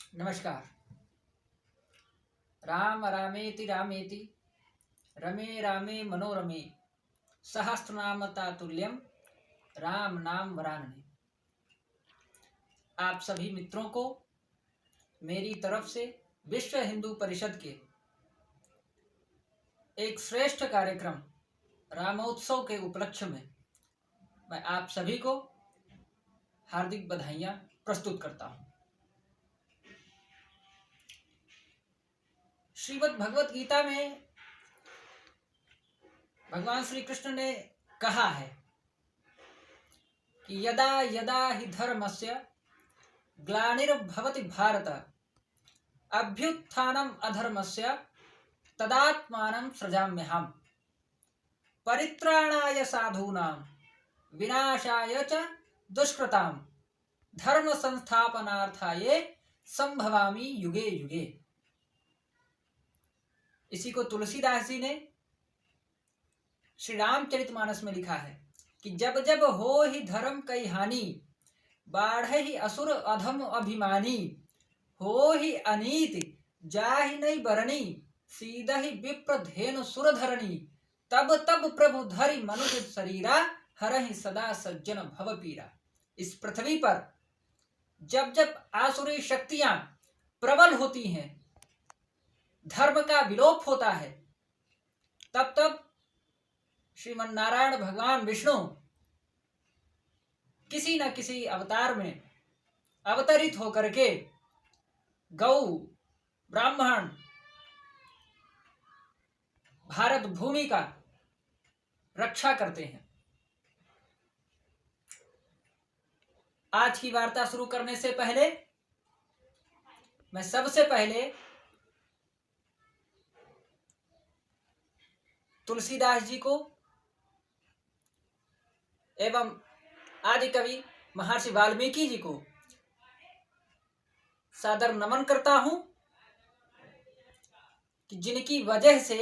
नमस्कार। राम रामेति रामेति रमे रामे मनोरमे सहस्रनाम तातुल्यम राम नाम वरानने। आप सभी मित्रों को मेरी तरफ से विश्व हिंदू परिषद के एक श्रेष्ठ कार्यक्रम रामोत्सव के उपलक्ष्य में मैं आप सभी को हार्दिक बधाइयां प्रस्तुत करता हूं। श्रीमद् भगवत गीता में भगवान श्री कृष्ण ने कहा है कि यदा यदा हि धर्मस्य ग्लानिर्भवति भारत अभ्युत्थानम् अधर्मस्य तदात्मानं सृजाम्यहम् परित्राणाय साधूनां विनाशाय च दुष्कृतां धर्म संस्थापनार्थाय संभवामि युगे युगे। इसी को तुलसीदास जी ने श्री रामचरितमानस में लिखा है कि जब जब हो ही धर्म कई हानि बाढ़े ही असुर अधम अभिमानी हो ही अनीति जाहि नहीं बरनी सीधा ही विप्र धेनु सुर धरणी तब तब प्रभु धरि मनुष्य शरीरा हरहि सदा सज्जन भव पीरा। इस पृथ्वी पर जब जब आसुरी शक्तियां प्रबल होती हैं, धर्म का विलोप होता है, तब तब श्रीमन नारायण भगवान विष्णु किसी न किसी अवतार में अवतरित होकर के गौ, ब्राह्मण, भारत भूमि का रक्षा करते हैं। आज की वार्ता शुरू करने से पहले मैं सबसे पहले तुलसीदास जी को एवं आदि कवि महर्षि वाल्मीकि जी को सादर नमन करता हूं कि जिनकी वजह से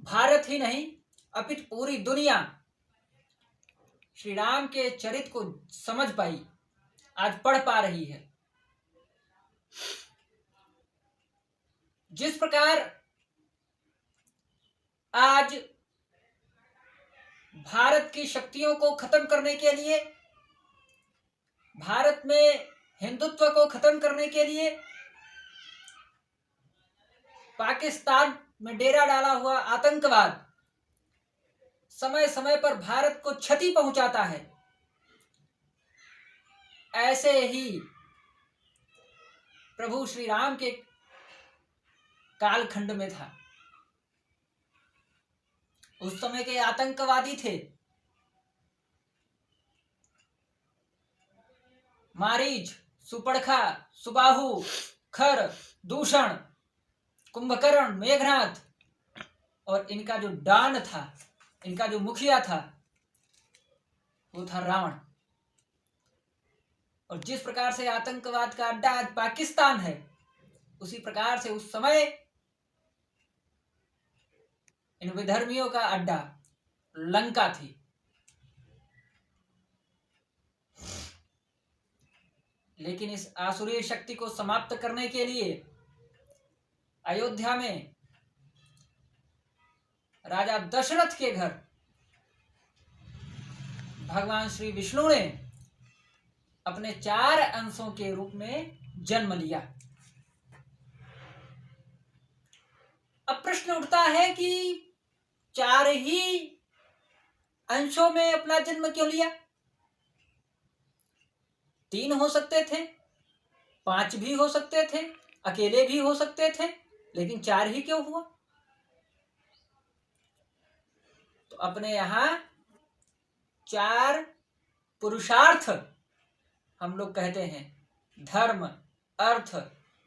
भारत ही नहीं अपितु पूरी दुनिया श्री राम के चरित्र को समझ पाई, आज पढ़ पा रही है। जिस प्रकार आज भारत की शक्तियों को खत्म करने के लिए, भारत में हिंदुत्व को खत्म करने के लिए पाकिस्तान में डेरा डाला हुआ आतंकवाद समय समय पर भारत को क्षति पहुंचाता है, ऐसे ही प्रभु श्री राम के कालखंड में था। उस समय के आतंकवादी थे मारीच, सुपड़खा, सुबाहु, खर, दूषण, कुंभकर्ण, मेघनाथ, और इनका जो डान था, इनका जो मुखिया था, वो था रावण। और जिस प्रकार से आतंकवाद का अड्डा आज पाकिस्तान है, उसी प्रकार से उस समय इन विधर्मियों का अड्डा लंका थी। लेकिन इस आसुरी शक्ति को समाप्त करने के लिए अयोध्या में राजा दशरथ के घर भगवान श्री विष्णु ने अपने 4 अंशों के रूप में जन्म लिया। अब प्रश्न उठता है कि 4 ही अंशों में अपना जन्म क्यों लिया? 3 हो सकते थे, 5 भी हो सकते थे, अकेले भी हो सकते थे, लेकिन 4 ही क्यों हुआ? तो अपने यहां 4 पुरुषार्थ हम लोग कहते हैं, धर्म, अर्थ,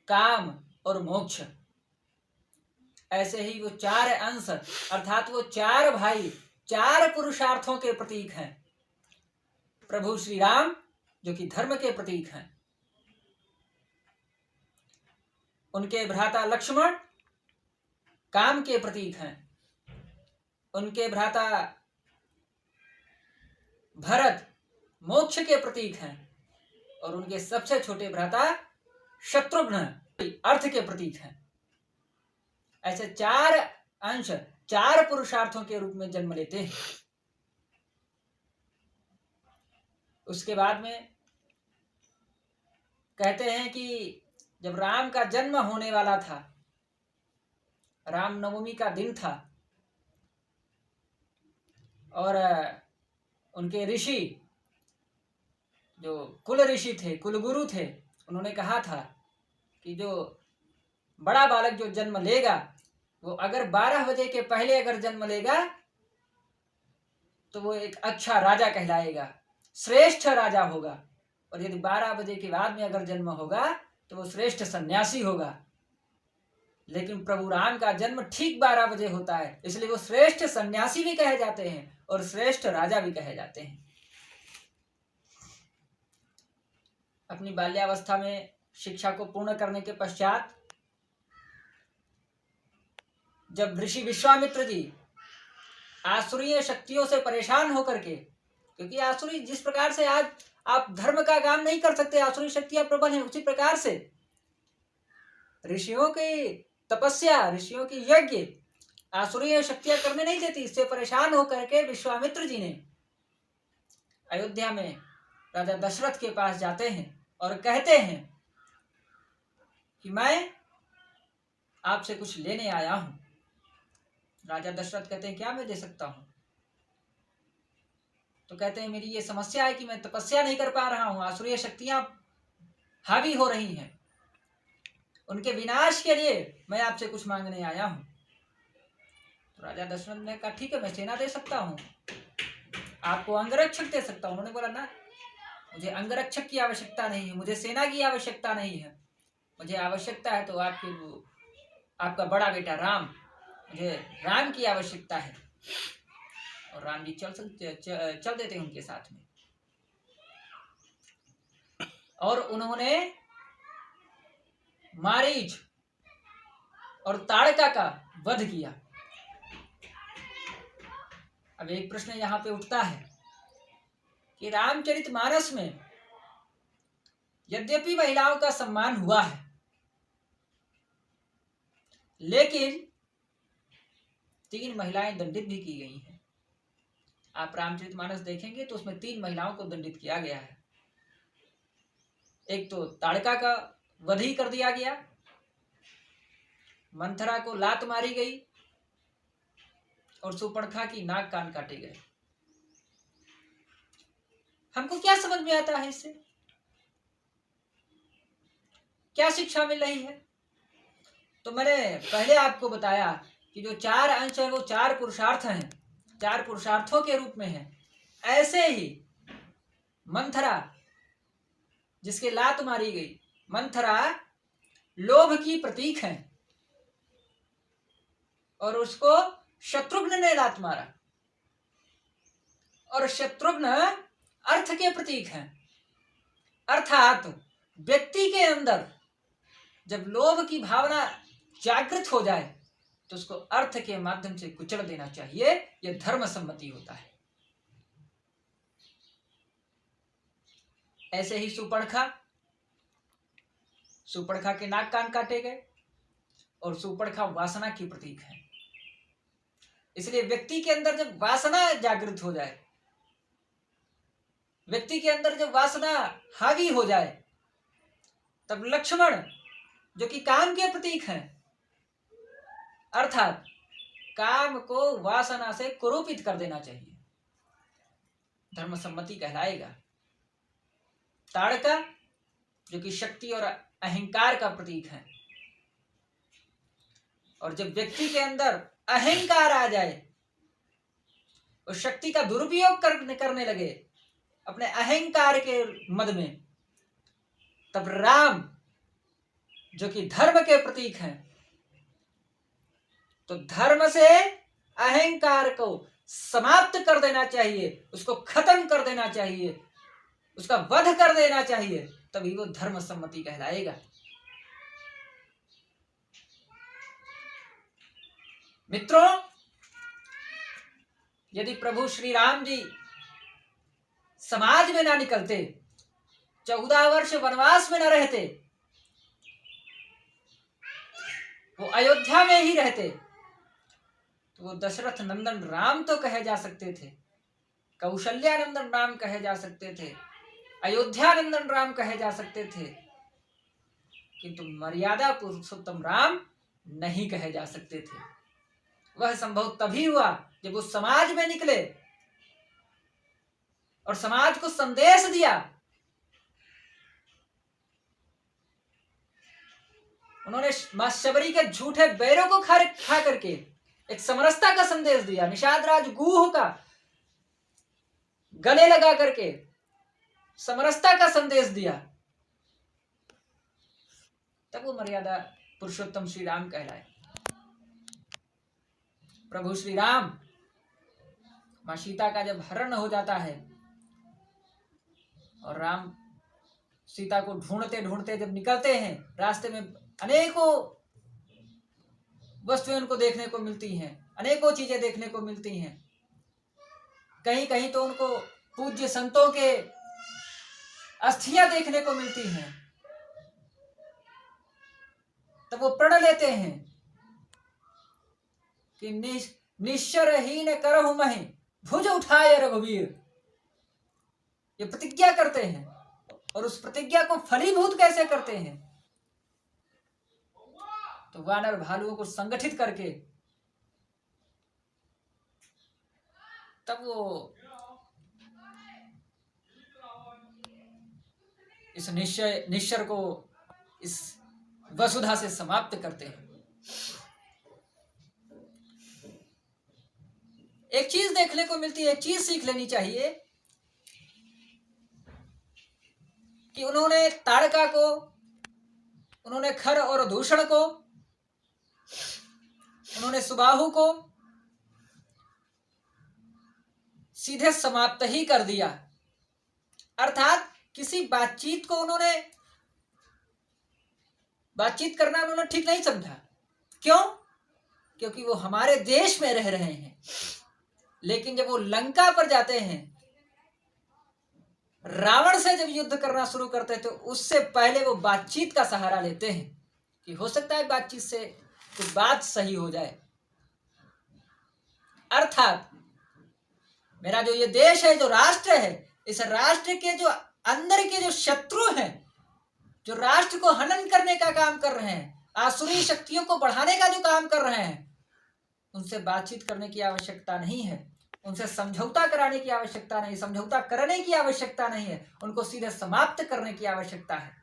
काम और मोक्ष। ऐसे ही वो 4 अंश अर्थात वो 4 भाई 4 पुरुषार्थों के प्रतीक हैं। प्रभु श्री राम जो कि धर्म के प्रतीक हैं, उनके भ्राता लक्ष्मण काम के प्रतीक हैं, उनके भ्राता भरत मोक्ष के प्रतीक हैं, और उनके सबसे छोटे भ्राता शत्रुघ्न अर्थ के प्रतीक हैं। ऐसे 4 अंश 4 पुरुषार्थों के रूप में जन्म लेते हैं। उसके बाद में कहते हैं कि जब राम का जन्म होने वाला था, रामनवमी का दिन था, और उनके ऋषि जो कुल ऋषि थे, कुलगुरु थे, उन्होंने कहा था कि जो बड़ा बालक जो जन्म लेगा वो अगर 12 बजे के पहले अगर जन्म लेगा तो वो एक अच्छा राजा कहलाएगा, श्रेष्ठ राजा होगा, और यदि 12 बजे के बाद में अगर जन्म होगा तो वो श्रेष्ठ सन्यासी होगा। लेकिन प्रभु राम का जन्म ठीक 12 बजे होता है, इसलिए वो श्रेष्ठ सन्यासी भी कहे जाते हैं और श्रेष्ठ राजा भी कहे जाते हैं। अपनी बाल्यावस्था में शिक्षा को पूर्ण करने के पश्चात जब ऋषि विश्वामित्र जी आसुरीय शक्तियों से परेशान होकर के, क्योंकि आसुरी जिस प्रकार से आज आप धर्म का काम नहीं कर सकते, आसुरी शक्तियां प्रबल हैं, उसी प्रकार से ऋषियों की तपस्या, ऋषियों की यज्ञ आसुरीय शक्तियां करने नहीं देती। इससे परेशान होकर के विश्वामित्र जी ने अयोध्या में राजा दशरथ के पास जाते हैं और कहते हैं कि मैं आपसे कुछ लेने आया हूं। राजा दशरथ कहते हैं क्या मैं दे सकता हूं? तो कहते हैं मेरी ये समस्या है कि मैं तपस्या नहीं कर पा रहा हूं, आसुरीय शक्तियां हावी हो रही हैं, उनके विनाश के लिए मैं आपसे कुछ मांगने आया हूं। तो राजा दशरथ ने कहा ठीक है, मैं सेना दे सकता हूं, आपको अंगरक्षक दे सकता हूं। उन्होंने बोला ना, मुझे अंगरक्षक की आवश्यकता नहीं है, मुझे सेना की आवश्यकता नहीं है, मुझे आवश्यकता है तो आपका बड़ा बेटा राम, मुझे राम की आवश्यकता है। और राम जी चल देते हैं उनके साथ में, और उन्होंने मारीच और ताड़का का वध किया। अब एक प्रश्न यहां पे उठता है कि रामचरितमानस में यद्यपि महिलाओं का सम्मान हुआ है, लेकिन 3 महिलाएं दंडित भी की गई हैं। आप रामचरितमानस देखेंगे तो उसमें 3 महिलाओं को दंडित किया गया है। एक तो ताड़का का वध ही कर दिया गया, मंथरा को लात मारी गई, और सुपर्णखा की नाक कान काटे गए। हमको क्या समझ में आता है इससे? क्या शिक्षा मिल रही है? तो मैंने पहले आपको बताया कि जो 4 अंश है वो 4 पुरुषार्थ हैं, 4 पुरुषार्थों के रूप में है। ऐसे ही मंथरा जिसके लात मारी गई, मंथरा लोभ की प्रतीक है, और उसको शत्रुघ्न ने लात मारा, और शत्रुघ्न अर्थ के प्रतीक हैं। अर्थात व्यक्ति के अंदर जब लोभ की भावना जागृत हो जाए तो उसको अर्थ के माध्यम से कुचल देना चाहिए। यह धर्म सम्मति होता है। ऐसे ही सुपर्णखा के नाक कान काटे गए, और सुपर्णखा वासना की प्रतीक है। इसलिए व्यक्ति के अंदर जब वासना जागृत हो जाए, व्यक्ति के अंदर जब वासना हावी हो जाए, तब लक्ष्मण जो कि काम के प्रतीक हैं, अर्थात काम को वासना से कुरूपित कर देना चाहिए, धर्म सम्मति कहलाएगा। ताड़का जो कि शक्ति और अहंकार का प्रतीक है, और जब व्यक्ति के अंदर अहंकार आ जाए, उस शक्ति का दुरुपयोग करने लगे अपने अहंकार के मद में, तब राम जो कि धर्म के प्रतीक हैं, तो धर्म से अहंकार को समाप्त कर देना चाहिए, उसको खत्म कर देना चाहिए, उसका वध कर देना चाहिए, तभी वो धर्म सम्मति कहलाएगा। मित्रों, यदि प्रभु श्री राम जी समाज में ना निकलते 14 वर्ष वनवास में न रहते, वो अयोध्या में ही रहते, तो वो दशरथ नंदन राम तो कहे जा सकते थे, कौशल्या नंदन राम कहे जा सकते थे, अयोध्या नंदन राम कहे जा सकते थे, किंतु मर्यादा पुरुषोत्तम राम नहीं कहे जा सकते थे। वह संभव तभी हुआ जब वो समाज में निकले और समाज को संदेश दिया। उन्होंने मां शबरी के झूठे बैरों को खा करके एक समरसता का संदेश दिया, निषाद राज गुह का गले लगा करके समरसता का संदेश दिया, तब वो मर्यादा पुरुषोत्तम श्री राम कहलाए। प्रभु श्री राम मां सीता का जब हरण हो जाता है और राम सीता को ढूंढते ढूंढते जब निकलते हैं, रास्ते में अनेकों वस्तुएं उनको देखने को मिलती हैं, अनेकों चीजें देखने को मिलती हैं। कहीं कहीं तो उनको पूज्य संतों के अस्थियां देखने को मिलती हैं। तब वो प्रण लेते हैं कि निश्चरहीन करहु महि भुज उठाए रघुवीर। ये प्रतिज्ञा करते हैं और उस प्रतिज्ञा को फलीभूत कैसे करते हैं? तो वानर भालुओं को संगठित करके तब वो इस निश्चर को इस वसुधा से समाप्त करते हैं। एक चीज देखने को मिलती है, एक चीज सीख लेनी चाहिए कि उन्होंने ताड़का को, उन्होंने खर और दूषण को, उन्होंने सुबाहु को सीधे समाप्त ही कर दिया। अर्थात किसी बातचीत को उन्होंने बातचीत करना उन्होंने ठीक नहीं समझा। क्यों? क्योंकि वो हमारे देश में रह रहे हैं। लेकिन जब वो लंका पर जाते हैं, रावण से जब युद्ध करना शुरू करते हैं, तो उससे पहले वो बातचीत का सहारा लेते हैं कि हो सकता है बातचीत से कुछ बात सही हो जाए। अर्थात मेरा जो ये देश है, जो राष्ट्र है, इस राष्ट्र के जो अंदर के जो शत्रु हैं, जो राष्ट्र को हनन करने का काम कर रहे हैं, आसुरी शक्तियों को बढ़ाने का जो काम कर रहे हैं, उनसे बातचीत करने की आवश्यकता नहीं है, उनसे समझौता कराने की आवश्यकता नहीं, समझौता करने की आवश्यकता नहीं है, उनको सीधे समाप्त करने की आवश्यकता है।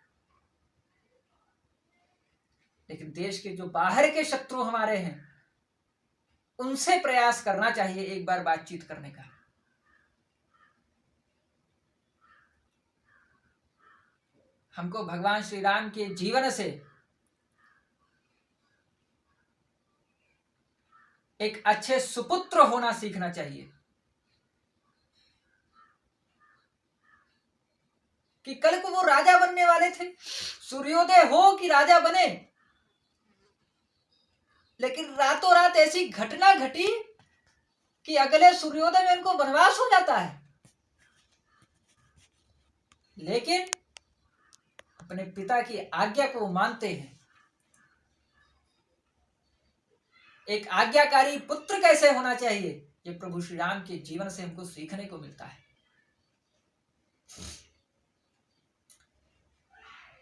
लेकिन देश के जो बाहर के शत्रु हमारे हैं, उनसे प्रयास करना चाहिए एक बार बातचीत करने का। हमको भगवान श्री राम के जीवन से एक अच्छे सुपुत्र होना सीखना चाहिए कि कल को वो राजा बनने वाले थे, सूर्योदय हो कि राजा बने, लेकिन रातों रात ऐसी घटना घटी कि अगले सूर्योदय में उनको वनवास हो जाता है। लेकिन अपने पिता की आज्ञा को मानते हैं। एक आज्ञाकारी पुत्र कैसे होना चाहिए, ये प्रभु श्री राम के जीवन से हमको सीखने को मिलता है।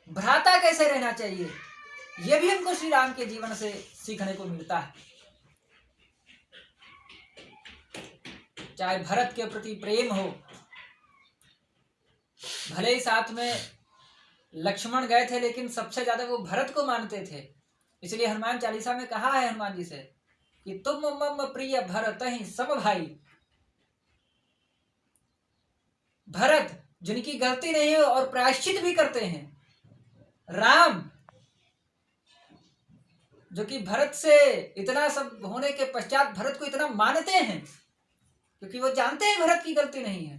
भ्राता कैसे रहना चाहिए, ये भी हमको श्री राम के जीवन से सीखने को मिलता है। चाहे भरत के प्रति प्रेम हो, भले ही साथ में लक्ष्मण गए थे, लेकिन सबसे ज्यादा वो भरत को मानते थे। इसलिए हनुमान चालीसा में कहा है हनुमान जी से कि तुम मम प्रिय भरत ही सम भाई। भरत जिनकी गलती नहीं है और प्रायश्चित भी करते हैं, राम जो कि भरत से इतना सब होने के पश्चात भरत को इतना मानते हैं क्योंकि वो जानते हैं भरत की गलती नहीं है।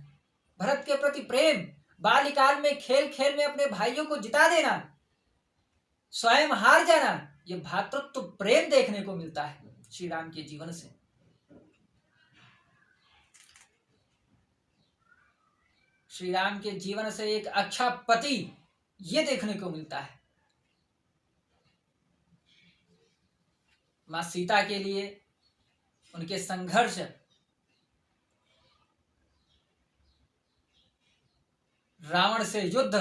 भरत के प्रति प्रेम, बाल्यकाल में खेल खेल में अपने भाइयों को जिता देना, स्वयं हार जाना, ये भातृत्व प्रेम देखने को मिलता है श्री राम के जीवन से। श्री राम के जीवन से एक अच्छा पति ये देखने को मिलता है। मां सीता के लिए उनके संघर्ष, रावण से युद्ध,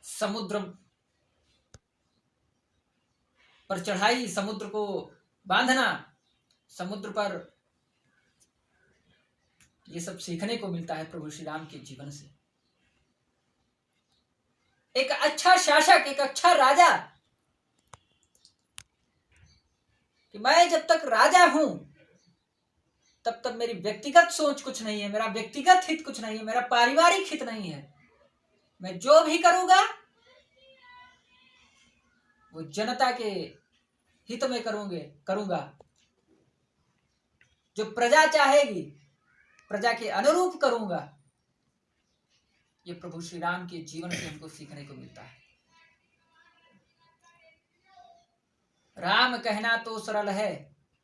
समुद्र पर चढ़ाई, समुद्र को बांधना, समुद्र पर, ये सब सीखने को मिलता है प्रभु श्री राम के जीवन से। एक अच्छा शासक, एक अच्छा राजा, कि मैं जब तक राजा हूं तब तक मेरी व्यक्तिगत सोच कुछ नहीं है, मेरा व्यक्तिगत हित कुछ नहीं है, मेरा पारिवारिक हित नहीं है। मैं जो भी करूंगा वो जनता के हित में करूंगा। जो प्रजा चाहेगी प्रजा के अनुरूप करूंगा। ये प्रभु श्री राम के जीवन से हमको सीखने को मिलता है। राम कहना तो सरल है,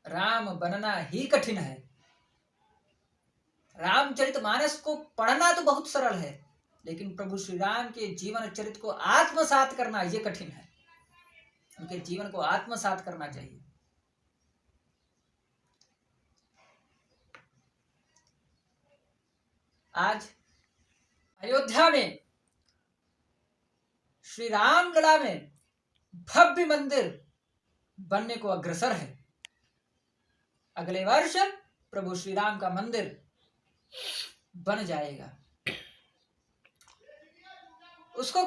राम बनना ही कठिन है। रामचरितमानस को पढ़ना तो बहुत सरल है, लेकिन प्रभु श्री राम के जीवन चरित्र को आत्मसात करना ये कठिन है। उनके जीवन को आत्मसात करना चाहिए। आज अयोध्या में श्री राम लला में भव्य मंदिर बनने को अग्रसर है। अगले वर्ष प्रभु श्री राम का मंदिर बन जाएगा। उसको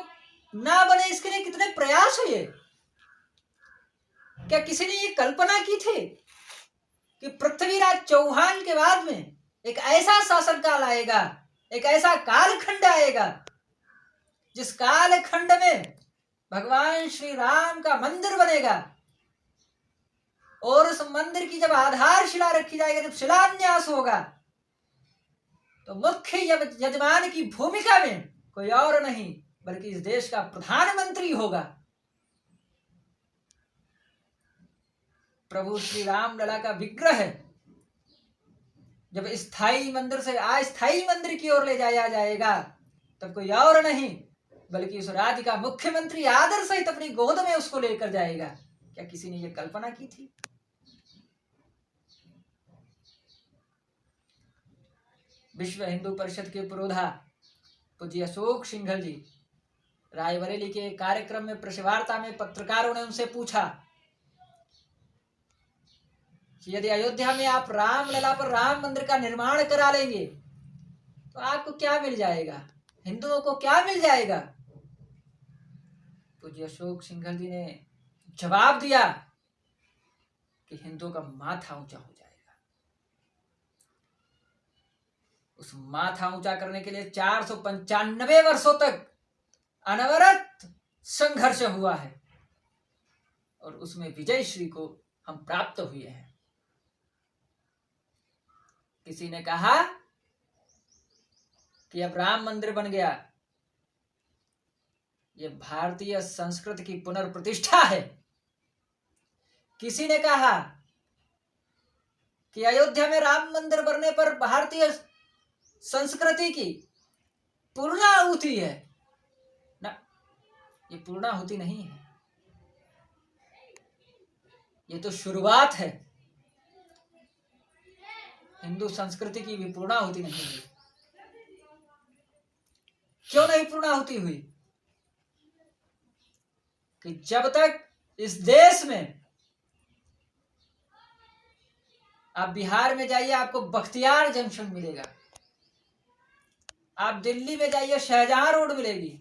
ना बने इसके लिए कितने प्रयास हुए। क्या किसी ने ये कल्पना की थी कि पृथ्वीराज चौहान के बाद में एक ऐसा शासनकाल आएगा, एक ऐसा कालखंड आएगा जिस कालखंड में भगवान श्री राम का मंदिर बनेगा, और उस मंदिर की जब आधारशिला रखी जाएगी, जब शिलान्यास होगा, तो मुख्य यजमान की भूमिका में कोई और नहीं बल्कि इस देश का प्रधानमंत्री होगा। प्रभु श्री राम लला का विग्रह जब स्थायी मंदिर से अस्थायी मंदिर की ओर ले जाया जाएगा, तब कोई और नहीं बल्कि उस राज्य का मुख्यमंत्री आदर सहित अपनी गोद में उसको लेकर जाएगा। क्या किसी ने यह कल्पना की थी? विश्व हिंदू परिषद के पुरोधा पूज्य अशोक सिंघल जी रायबरेली के कार्यक्रम में प्रेसवार्ता में पत्रकारों ने उनसे पूछा कि यदि अयोध्या में आप रामलला पर राम मंदिर का निर्माण करा लेंगे तो आपको क्या मिल जाएगा, हिंदुओं को क्या मिल जाएगा? पूज्य अशोक सिंघल जी ने जवाब दिया कि हिंदुओं का माथा ऊंचा हो जाएगा। उस माथा ऊंचा करने के लिए 495 वर्षों तक अनवरत संघर्ष हुआ है, और उसमें विजय श्री को हम प्राप्त हुए हैं। किसी ने कहा कि अब राम मंदिर बन गया, ये भारतीय संस्कृति की पुनर्प्रतिष्ठा है। किसी ने कहा कि अयोध्या में राम मंदिर बनने पर भारतीय संस्कृति की पूर्णाहुति है। ना, ये पूर्णाहुति नहीं है, ये तो शुरुआत है। हिंदू संस्कृति की भी पूर्णाहुति नहीं हुई। क्यों नहीं पूर्णाहुति हुई? कि जब तक इस देश में, आप बिहार में जाइए आपको बख्तियार जंक्शन मिलेगा, आप दिल्ली में जाइए शाहजहां रोड मिलेगी,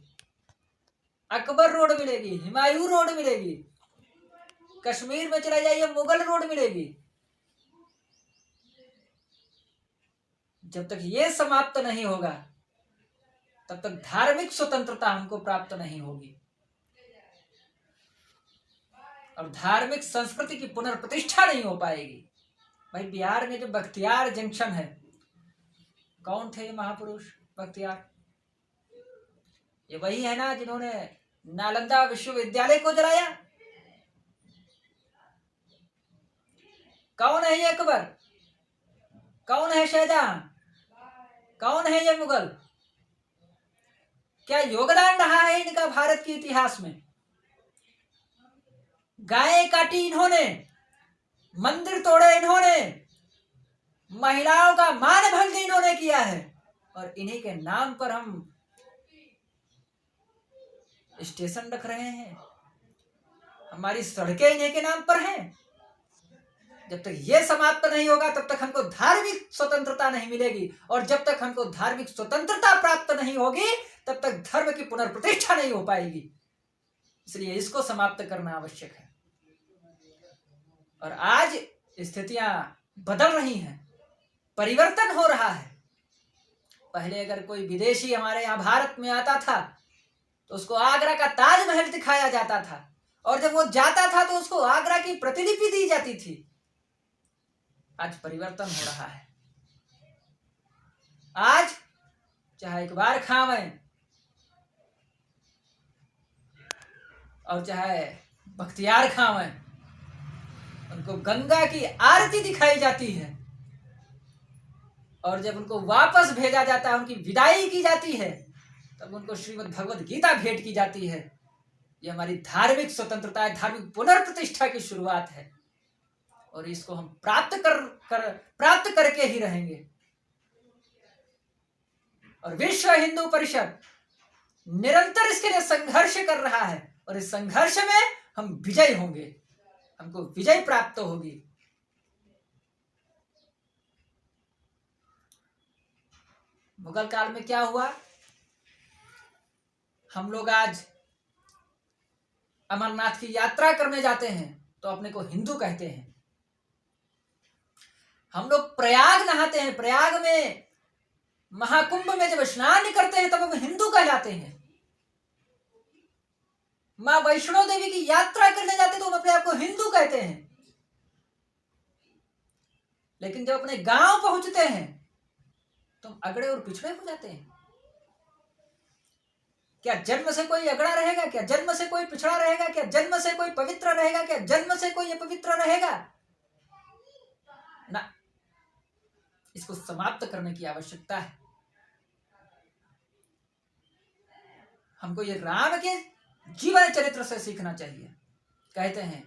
अकबर रोड मिलेगी, हुमायूं रोड मिलेगी, कश्मीर में चला जाइए मुगल रोड मिलेगी। जब तक ये समाप्त नहीं होगा तब तक धार्मिक स्वतंत्रता हमको प्राप्त नहीं होगी, और धार्मिक संस्कृति की पुनर्प्रतिष्ठा नहीं हो पाएगी। भाई बिहार में जो बख्तियार जंक्शन है, कौन थे ये महापुरुष बख्तियार? ये वही है ना जिन्होंने नालंदा विश्वविद्यालय को जलाया। कौन है ये अकबर? कौन है शाहजहां? कौन है ये मुगल? क्या योगदान रहा है इनका भारत के इतिहास में? गायें काटी इन्होंने, मंदिर तोड़े इन्होंने, महिलाओं का मान भंग इन्होंने किया है, और इन्हीं के नाम पर हम स्टेशन रख रहे हैं, हमारी सड़कें इन्हीं के नाम पर हैं। जब तक ये समाप्त नहीं होगा तब तक हमको धार्मिक स्वतंत्रता नहीं मिलेगी, और जब तक हमको धार्मिक स्वतंत्रता प्राप्त नहीं होगी तब तक धर्म की पुनर्प्रतिष्ठा नहीं हो पाएगी। इसलिए इसको समाप्त करना आवश्यक है। और आज स्थितियां बदल रही हैं, परिवर्तन हो रहा है। पहले अगर कोई विदेशी हमारे यहाँ भारत में आता था तो उसको आगरा का ताजमहल दिखाया जाता था, और जब वो जाता था तो उसको आगरा की प्रतिलिपि दी जाती थी। आज परिवर्तन हो रहा है। आज चाहे इकबाल खावें और चाहे बख्तियार खावें, उनको गंगा की आरती दिखाई जाती है, और जब उनको वापस भेजा जाता है, उनकी विदाई की जाती है, तब उनको श्रीमद् भगवद गीता भेंट की जाती है। ये हमारी धार्मिक स्वतंत्रता है, धार्मिक पुनर्प्रतिष्ठा की शुरुआत है, और इसको हम प्राप्त करके ही रहेंगे। और विश्व हिंदू परिषद निरंतर इसके लिए संघर्ष कर रहा है, और इस संघर्ष में हम विजयी होंगे, हमको विजय प्राप्त होगी। मुगल काल में क्या हुआ? हम लोग आज अमरनाथ की यात्रा करने जाते हैं तो अपने को हिंदू कहते हैं। हम लोग प्रयाग नहाते हैं, प्रयाग में महाकुंभ में जब स्नान करते हैं तब हम हिंदू कहलाते हैं। मां वैष्णो देवी की यात्रा करने जाते तो हम अपने आप को हिंदू कहते हैं। लेकिन जब अपने गांव पहुंचते हैं तो हम अगड़े और पिछड़े हो जाते हैं। क्या जन्म से कोई अगड़ा रहेगा? क्या जन्म से कोई पिछड़ा रहेगा? क्या जन्म से कोई पवित्र रहेगा? क्या जन्म से कोई अपवित्र रहेगा? ना, इसको समाप्त करने की आवश्यकता है। हमको ये राम के जीवन चरित्र से सीखना चाहिए। कहते हैं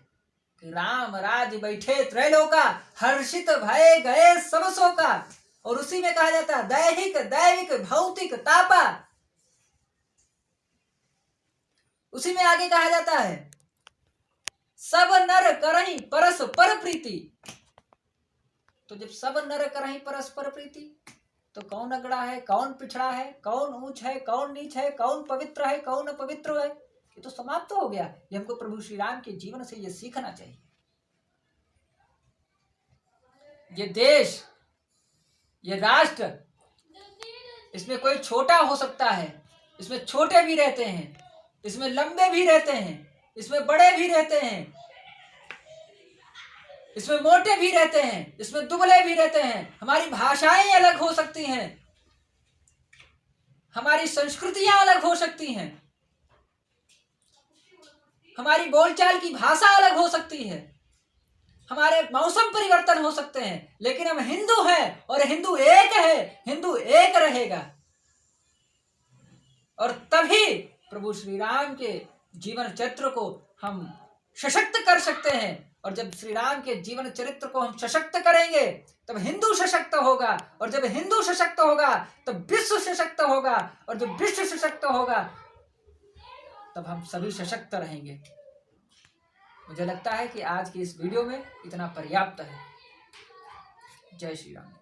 कि राम राज बैठे त्रैलोका, हर्षित भय गए सब शोका। और उसी में कहा जाता है दैहिक दैविक भौतिक तापा। उसी में आगे कहा जाता है सब नर करहि परस्पर प्रीति। तो जब सब नर करहि परस्पर प्रीति, तो कौन अगड़ा है, कौन पिछड़ा है, कौन ऊंच है, कौन नीच है, कौन पवित्र है, कौन अपवित्र है, ये तो समाप्त हो गया। ये हमको प्रभु श्री राम के जीवन से ये सीखना चाहिए। ये देश, ये राष्ट्र, इसमें कोई छोटा हो सकता है, इसमें छोटे भी रहते हैं, इसमें लंबे भी रहते हैं, इसमें बड़े भी रहते हैं, इसमें मोटे भी रहते हैं, इसमें दुबले भी रहते हैं। हमारी भाषाएं अलग हो सकती हैं, हमारी संस्कृतियां अलग हो सकती हैं, हमारी बोलचाल की भाषा अलग हो सकती है, हमारे मौसम परिवर्तन हो सकते हैं, लेकिन हम हिंदू हैं और हिंदू एक है, हिंदू एक रहेगा। और तभी प्रभु श्री राम के जीवन चरित्र को हम सशक्त कर सकते हैं। और जब श्री राम के जीवन चरित्र को हम सशक्त करेंगे तब हिंदू सशक्त होगा, और जब हिंदू सशक्त होगा तब विश्व सशक्त होगा, और जब विश्व सशक्त होगा तब हम सभी सशक्त रहेंगे। मुझे लगता है कि आज की इस वीडियो में इतना पर्याप्त है। जय श्री राम।